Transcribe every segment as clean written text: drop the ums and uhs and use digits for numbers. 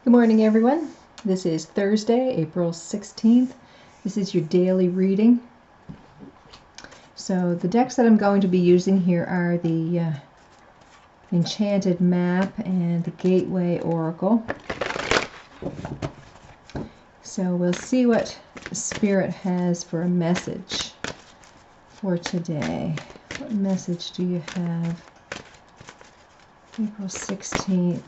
Good morning, everyone. This is Thursday, April 16th. This is your daily reading. So the decks that I'm going to be using here are the Enchanted Map and the Gateway Oracle. So we'll see what Spirit has for a message for today. What message do you have? April 16th.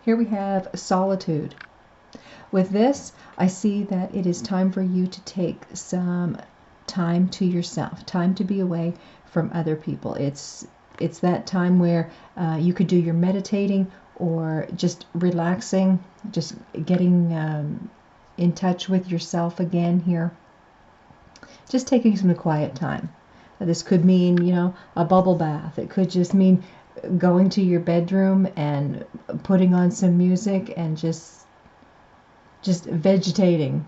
Here we have Solitude. With this, I see that it is time for you to take some time to yourself, time to be away from other people. It's that time where you could do your meditating or just relaxing, just getting in touch with yourself again here. Just taking some quiet time. This could mean, a bubble bath. It could just mean going to your bedroom and putting on some music and just vegetating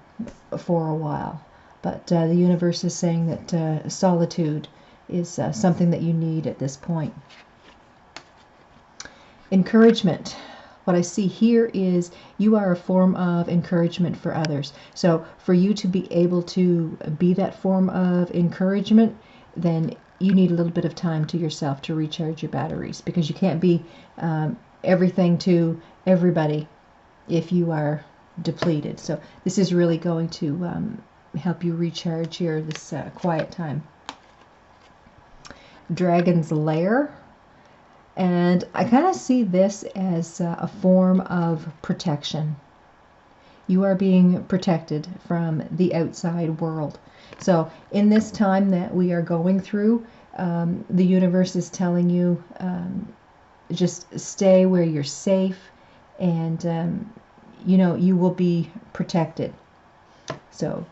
for a while. But the universe is saying that solitude is something that you need at this point. Encouragement. What I see here is you are a form of encouragement for others. So for you to be able to be that form of encouragement, then you need a little bit of time to yourself to recharge your batteries, because you can't be everything to everybody if you are depleted. So this is really going to help you recharge here this quiet time. Dragon's Lair. And I kind of see this as a form of protection. You are being protected from the outside world. So in this time that we are going through, the universe is telling you just stay where you're safe, and you will be protected. So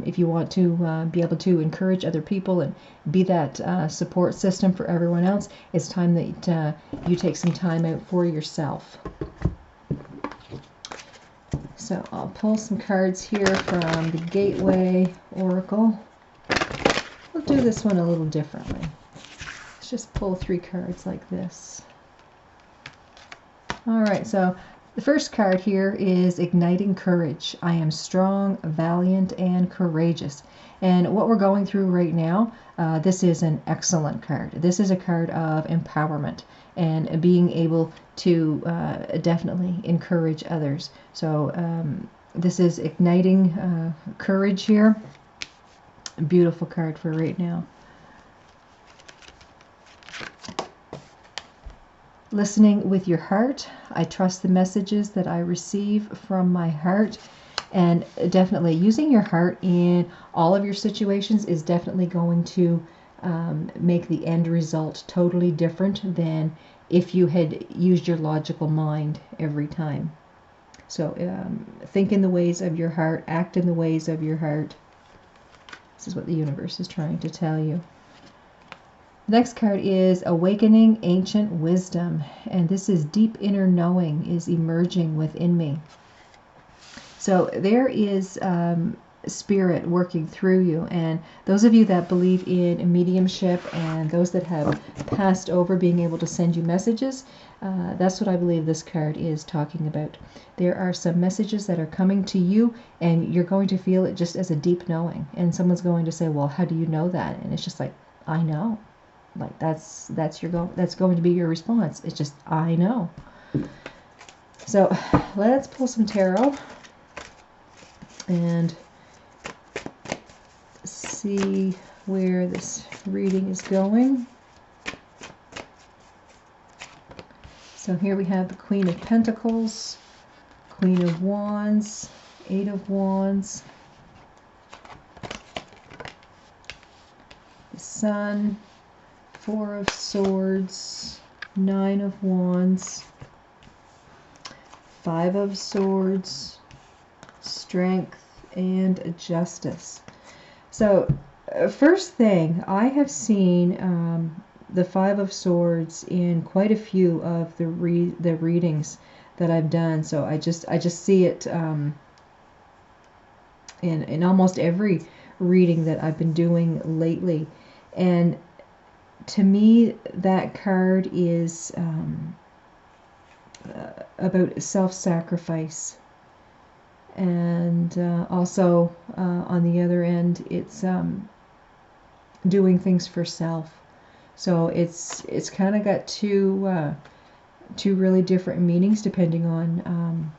if you want to be able to encourage other people and be that support system for everyone else, it's time that you take some time out for yourself. So I'll pull some cards here from the Gateway Oracle. We'll do this one a little differently. Let's just pull 3 cards like this. All right, so the first card here is Igniting Courage. I am strong, valiant, and courageous. And what we're going through right now, this is an excellent card. This is a card of empowerment and being able to definitely encourage others. So this is Igniting Courage here. A beautiful card for right now. Listening with your heart. I trust the messages that I receive from my heart. And definitely using your heart in all of your situations is definitely going to make the end result totally different than if you had used your logical mind every time. So think in the ways of your heart, act in the ways of your heart. This is what the universe is trying to tell you. The next card is Awakening Ancient Wisdom, and this is deep inner knowing is emerging within me. So there is spirit working through you, and those of you that believe in mediumship and those that have passed over being able to send you messages, that's what I believe this card is talking about. There are some messages that are coming to you, and you're going to feel it just as a deep knowing, and someone's going to say, well, how do you know that? And it's just like, I know. Like that's going to be your response. It's just, I know. So let's pull some tarot and see where this reading is going. So here we have the Queen of Pentacles, Queen of Wands, 8 of Wands, the Sun, 4 of Swords, 9 of Wands, 5 of Swords, Strength, and Justice. So first thing, I have seen the 5 of Swords in quite a few of the readings that I've done. So I just see it in almost every reading that I've been doing lately. And to me, that card is about self-sacrifice. And also, on the other end, it's doing things for self. So it's kind of got two really different meanings depending on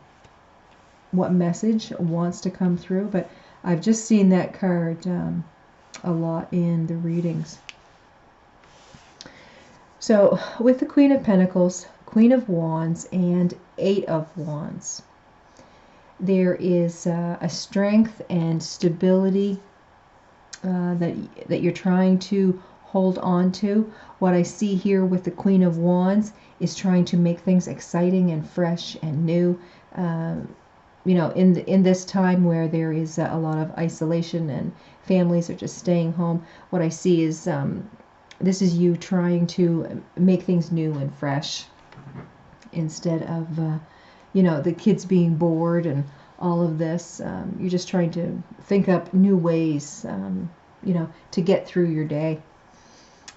what message wants to come through. But I've just seen that card a lot in the readings. So with the Queen of Pentacles, Queen of Wands, and Eight of Wands, there is a strength and stability that you're trying to hold on to. What I see here with the Queen of Wands is trying to make things exciting and fresh and new. You know, in this time where there is a lot of isolation and families are just staying home, what I see is this is you trying to make things new and fresh instead of you know, the kids being bored and all of this. You're just trying to think up new ways, you know, to get through your day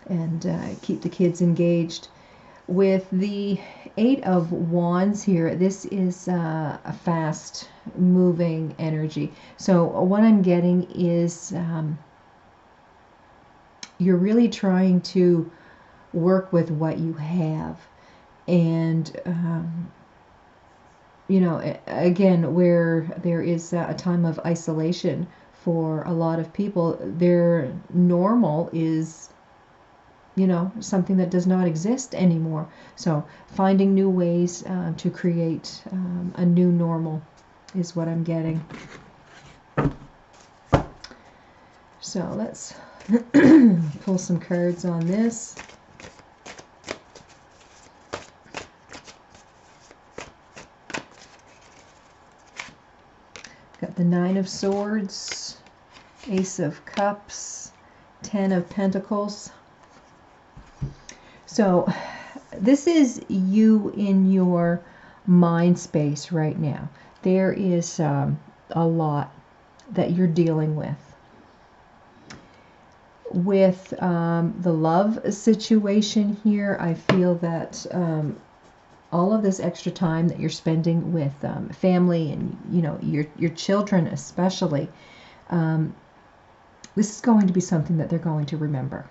and keep the kids engaged. With the Eight of Wands here, this is a fast moving energy. So what I'm getting is you're really trying to work with what you have. And you know, again, where there is a time of isolation for a lot of people, their normal is, you know, something that does not exist anymore. So finding new ways to create a new normal is what I'm getting. So let's pull some cards on this. Got the Nine of Swords, Ace of Cups, Ten of Pentacles. So this is you in your mind space right now. There is a lot that you're dealing with. With the love situation here, I feel that all of this extra time that you're spending with family and, you know, your children especially, this is going to be something that they're going to remember.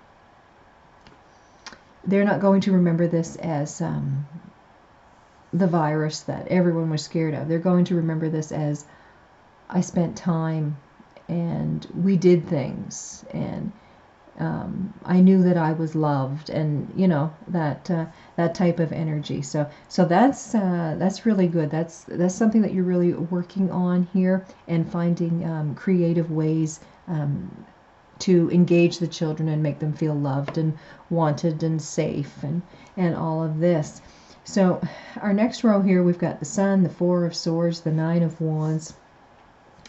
They're not going to remember this as the virus that everyone was scared of. They're going to remember this as, I spent time and we did things, and I knew that I was loved, and you know, that type of energy. So that's really good. That's something that you're really working on here, and finding creative ways to engage the children and make them feel loved and wanted and safe and all of this. So our next row here, we've got the Sun, the Four of Swords, the Nine of Wands.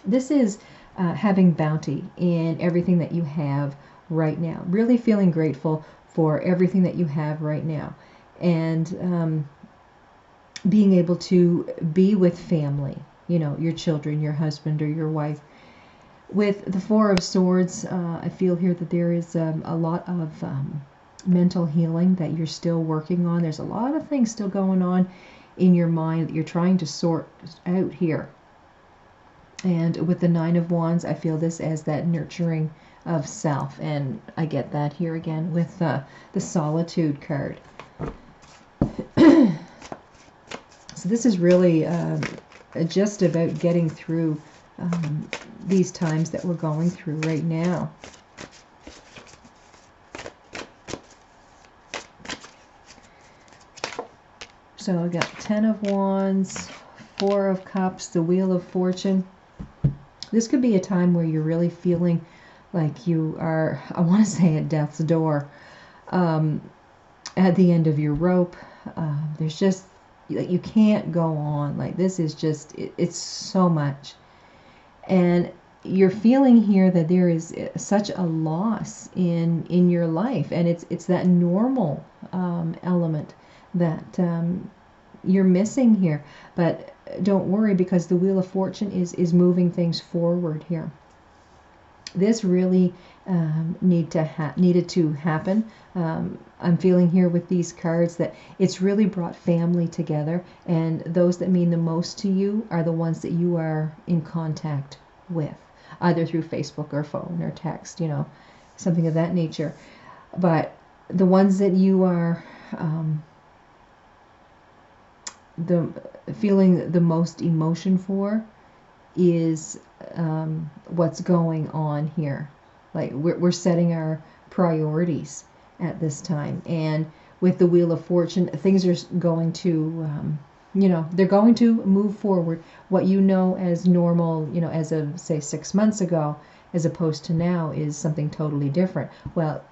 This is having bounty in everything that you have right now. Really feeling grateful for everything that you have right now. And being able to be with family, you know, your children, your husband or your wife. With the Four of Swords, I feel here that there is a lot of mental healing that you're still working on. There's a lot of things still going on in your mind that you're trying to sort out here. And with the Nine of Wands, I feel this as that nurturing of self. And I get that here again with the Solitude card. So this is really just about getting through these times that we're going through right now. So I've got Ten of Wands, Four of Cups, the Wheel of Fortune. This could be a time where you're really feeling like you are, I want to say, at death's door, at the end of your rope. There's just, like, you can't go on. Like, this is just, it's so much. And you're feeling here that there is such a loss in your life, and it's that normal element that you're missing here. But don't worry, because the Wheel of Fortune is moving things forward here. this really needed to happen. I'm feeling here with these cards that it's really brought family together, and those that mean the most to you are the ones that you are in contact with, either through Facebook or phone or text, something of that nature. But the ones that you are the feeling the most emotion for is what's going on here. Like we're setting our priorities at this time, and with the Wheel of Fortune, things are going to they're going to move forward. What as normal, as of say 6 months ago, as opposed to now, is something totally different. Well,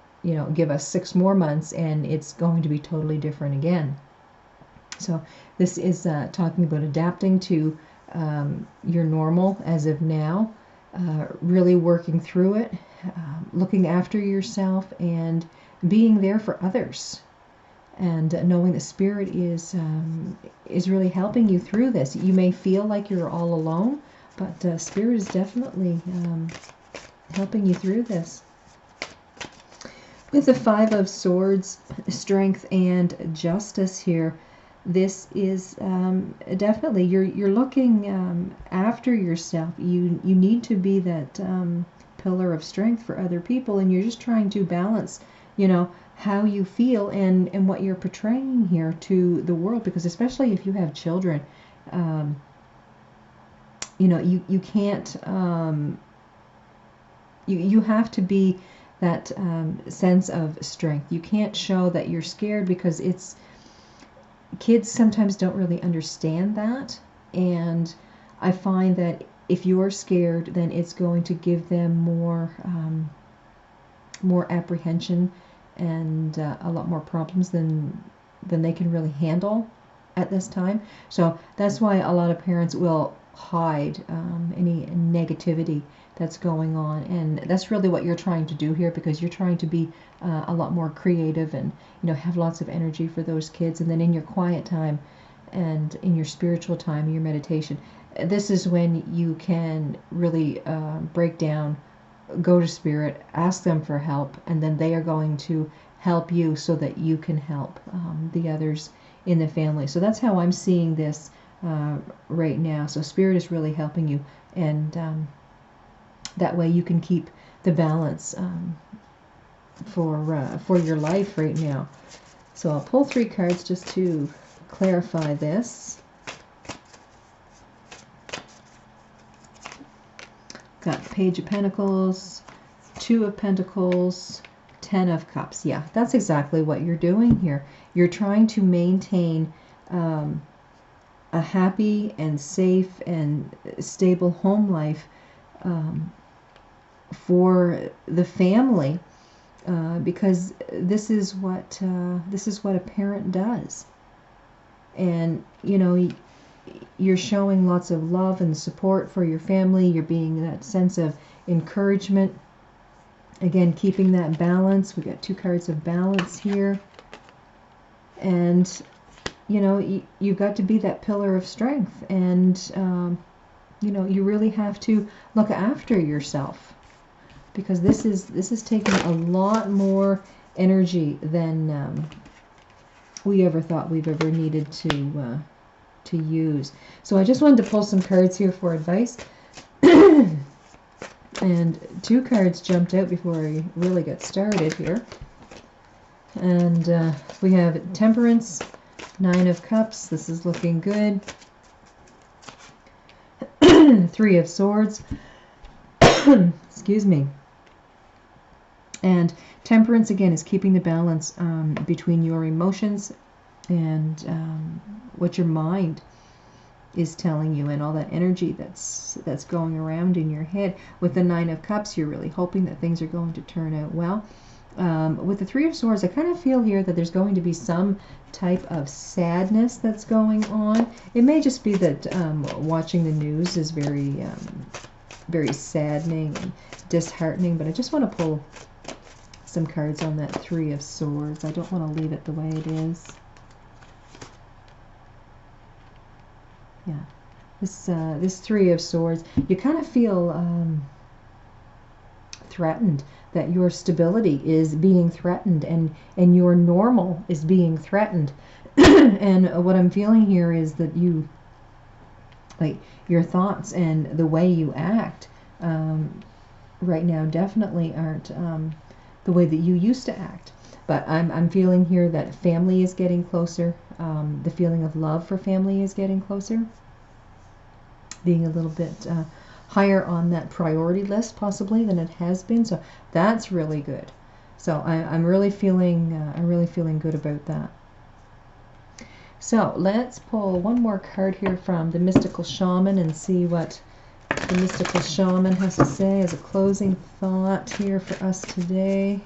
give us 6 more months and it's going to be totally different again. So this is talking about adapting to your normal as of now, really working through it, looking after yourself, and being there for others, and knowing that Spirit is really helping you through this. You may feel like you're all alone, but Spirit is definitely helping you through this. With the 5 of Swords, Strength and Justice here, this is definitely you're looking after yourself. You need to be that pillar of strength for other people, and you're just trying to balance, how you feel and what you're portraying here to the world. Because especially if you have children, you can't. You have to be that sense of strength. You can't show that you're scared, because kids sometimes don't really understand that, and I find that if you're scared, then it's going to give them more apprehension and a lot more problems than they can really handle at this time. So that's why a lot of parents will hide any negativity that's going on, and that's really what you're trying to do here, because you're trying to be a lot more creative and have lots of energy for those kids. And then in your quiet time and in your spiritual time, your meditation, this is when you can really break down, go to Spirit, ask them for help, and then they are going to help you so that you can help the others in the family. So that's how I'm seeing this right now. So Spirit is really helping you, and that way you can keep the balance for your life right now. So I'll pull 3 cards just to clarify this. Got Page of Pentacles, 2 of Pentacles, 10 of Cups. Yeah, that's exactly what you're doing here. You're trying to maintain a happy and safe and stable home life for the family, because this is what a parent does. And you're showing lots of love and support for your family. You're being that sense of encouragement. Again, keeping that balance. We got 2 cards of balance here. And you've got to be that pillar of strength, and you really have to look after yourself, because this is taking a lot more energy than we ever thought we've ever needed to use. So I just wanted to pull some cards here for advice. And 2 cards jumped out before I really got started here. And we have Temperance, 9 of Cups. This is looking good. 3 of Swords. Excuse me. And Temperance, again, is keeping the balance between your emotions and what your mind is telling you, and all that energy that's going around in your head. With the 9 of Cups, you're really hoping that things are going to turn out well. With the 3 of Swords, I kind of feel here that there's going to be some type of sadness that's going on. It may just be that watching the news is very saddening and disheartening, but I just want to pull some cards on that 3 of Swords. I don't want to leave it the way it is. Yeah, this 3 of Swords, you kind of feel threatened, that your stability is being threatened, and your normal is being threatened. And what I'm feeling here is that you, like, your thoughts and the way you act right now definitely aren't the way that you used to act. But I'm feeling here that family is getting closer. The feeling of love for family is getting closer, being a little bit higher on that priority list possibly than it has been. So that's really good. So I'm really feeling good about that. So let's pull one more card here from the Mystical Shaman and see what the Mystical Shaman has to say as a closing thought here for us today.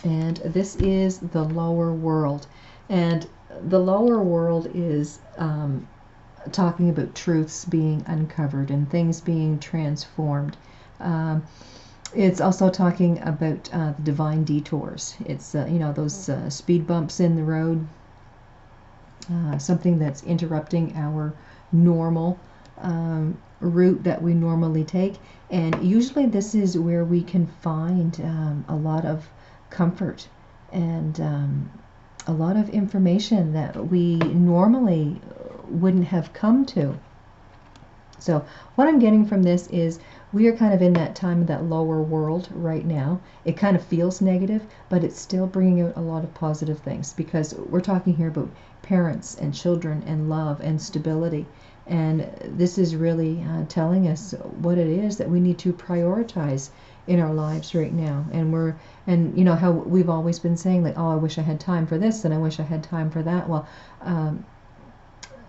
And this is the lower world. And the lower world is talking about truths being uncovered and things being transformed. It's also talking about the divine detours. It's, those speed bumps in the road, something that's interrupting our normal route that we normally take. And usually this is where we can find a lot of comfort and a lot of information that we normally wouldn't have come to. So what I'm getting from this is we are kind of in that time of that lower world right now. It kind of feels negative, but it's still bringing out a lot of positive things, because we're talking here about parents and children and love and stability. And this is really telling us what it is that we need to prioritize in our lives right now. And you know how we've always been saying, like, oh, I wish I had time for this and I wish I had time for that. Well,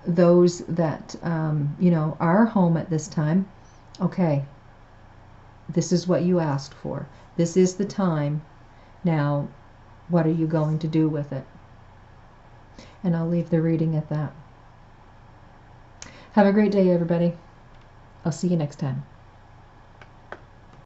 those that are home at this time, okay, this is what you asked for. This is the time. Now, what are you going to do with it? And I'll leave the reading at that. Have a great day, everybody. I'll see you next time.